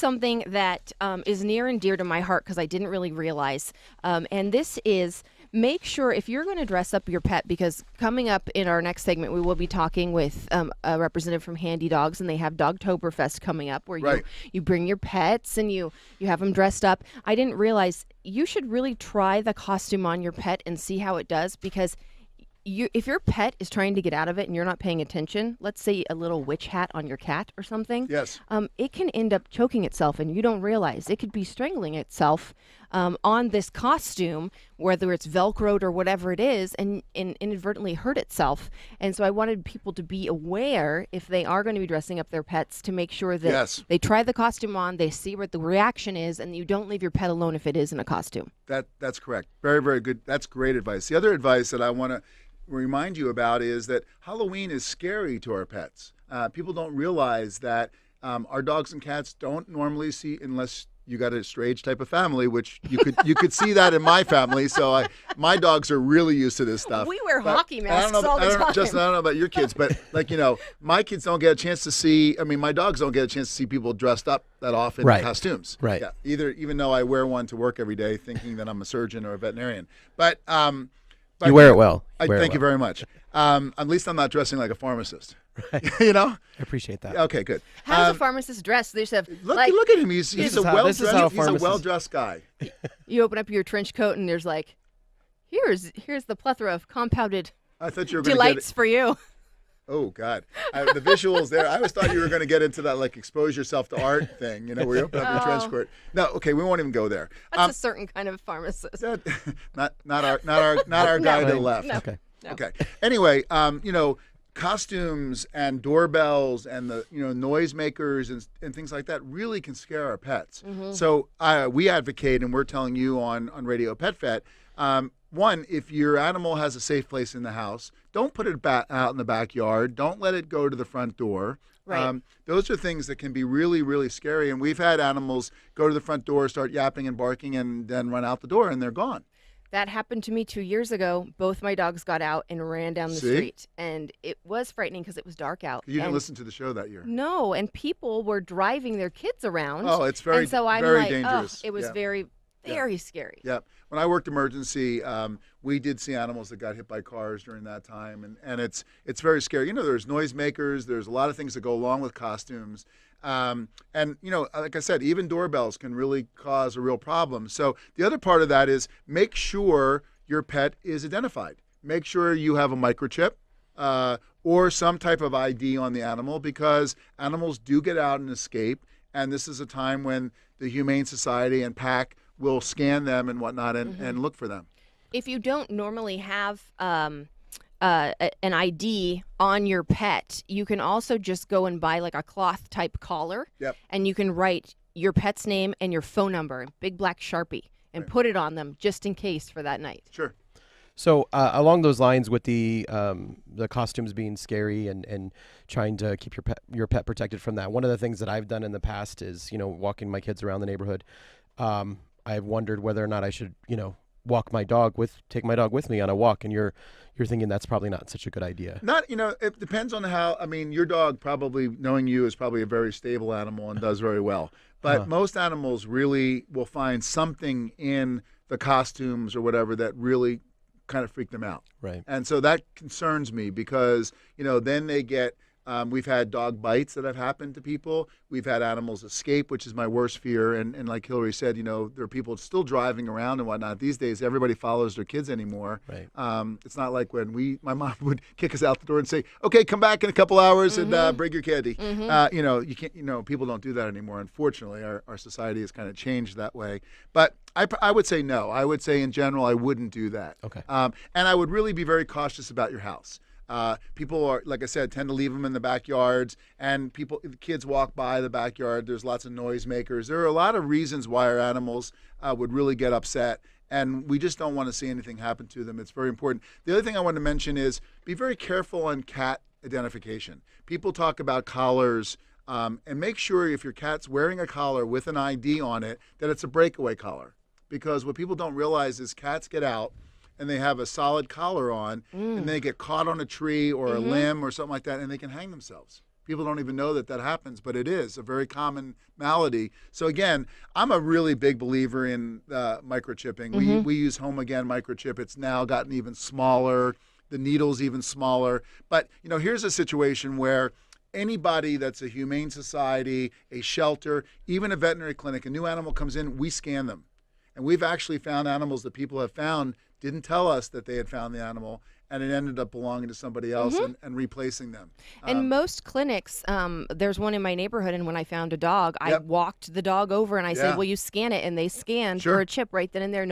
something that is near and dear to my heart because I didn't really realize. And this is make sure if you're going to dress up your pet, because coming up in our next segment, we will be talking with a representative from Handy Dogs, and they have Dogtoberfest coming up where you bring your pets and you have them dressed up. I didn't realize you should really try the costume on your pet and see how it does, because if your pet is trying to get out of it and you're not paying attention, let's say a little witch hat on your cat or something, yes, it can end up choking itself and you don't realize. It could be strangling itself on this costume, whether it's Velcroed or whatever it is, and inadvertently hurt itself. And so I wanted people to be aware if they are going to be dressing up their pets to make sure that they try the costume on, they see what the reaction is, and you don't leave your pet alone if it is in a costume. That's correct. Very, very good. That's great advice. The other advice that I want to remind you about is that Halloween is scary to our pets. People don't realize that our dogs and cats don't normally see, unless you got a strange type of family, which you could see that in my family. So my dogs are really used to this stuff. We wear hockey masks all the time. Justin, I don't know about your kids, but my kids don't get a chance to see. I mean, my dogs don't get a chance to see people dressed up that often in costumes. Right. Yeah. Even though I wear one to work every day, thinking that I'm a surgeon or a veterinarian, but you wear it well. Thank you very much. At least I'm not dressing like a pharmacist. Right. I appreciate that. Okay, good. How does a pharmacist dress? They just have look at him. He's a well-dressed guy. You open up your trench coat and there's here's the plethora of compounded I thought you were gonna delights for you. Oh God, the visuals there. I always thought you were going to get into that expose yourself to art thing, where you open up your trench coat. No, okay, we won't even go there. That's a certain kind of pharmacist. Not our guy to the left. No. Okay. No. Okay. Anyway, costumes and doorbells and the noisemakers and things like that really can scare our pets. Mm-hmm. So we advocate, and we're telling you on Radio Pet Vet. One, if your animal has a safe place in the house, don't put it out in the backyard. Don't let it go to the front door. Right. Those are things that can be really, really scary. And we've had animals go to the front door, start yapping and barking, and then run out the door, and they're gone. That happened to me 2 years ago. Both my dogs got out and ran down the street. And it was frightening because it was dark out. You didn't listen to the show that year. No, and people were driving their kids around. Oh, it's very, very dangerous. It was very scary. Yeah. When I worked emergency, we did see animals that got hit by cars during that time, and it's very scary. There's noisemakers, there's a lot of things that go along with costumes, and like I said, even doorbells can really cause a real problem. So the other part of that is make sure your pet is identified. Make sure you have a microchip or some type of ID on the animal, because animals do get out and escape, and this is a time when the Humane Society and PAC will scan them and whatnot and look for them. If you don't normally have an ID on your pet, you can also just go and buy a cloth type collar. Yep. And you can write your pet's name and your phone number in big black Sharpie and put it on them just in case for that night. Sure. So along those lines, with the costumes being scary and trying to keep your pet protected from that, one of the things that I've done in the past is walking my kids around the neighborhood. I've wondered whether or not I should take my dog with me on a walk, and you're thinking that's probably not such a good idea. It depends on how. I mean, your dog, probably knowing you, is probably a very stable animal and does very well. But most animals really will find something in the costumes or whatever that really kind of freak them out. Right. And so that concerns me, because then they get. We've had dog bites that have happened to people. We've had animals escape, which is my worst fear. And like Hillary said, there are people still driving around and whatnot. These days, everybody follows their kids anymore. Right. It's not like when my mom would kick us out the door and say, "Okay, come back in a couple hours and bring your candy." Mm-hmm. You can't. People don't do that anymore. Unfortunately, our society has kind of changed that way. But I would say no. I would say in general, I wouldn't do that. Okay. And I would really be very cautious about your house. People are, like I said, tend to leave them in the backyards, and kids walk by the backyard. There's lots of noisemakers. There are a lot of reasons why our animals would really get upset, and we just don't want to see anything happen to them. It's very important. The other thing I want to mention is be very careful on cat identification. People talk about collars, and make sure if your cat's wearing a collar with an ID on it, that it's a breakaway collar, because what people don't realize is cats get out and they have a solid collar on, and they get caught on a tree or a limb or something like that, and they can hang themselves. People don't even know that that happens, but it is a very common malady. So again, I'm a really big believer in microchipping. We use Home Again microchip. It's now gotten even smaller. The needle's even smaller. But here's a situation where anybody that's a humane society, a shelter, even a veterinary clinic, a new animal comes in, we scan them. And we've actually found animals that people have found didn't tell us that they had found the animal, and it ended up belonging to somebody else and replacing them. And most clinics, there's one in my neighborhood, and when I found a dog, I Yep. walked the dog over and I Yeah. said, will you scan it? And they scanned Sure. for a chip right then and there.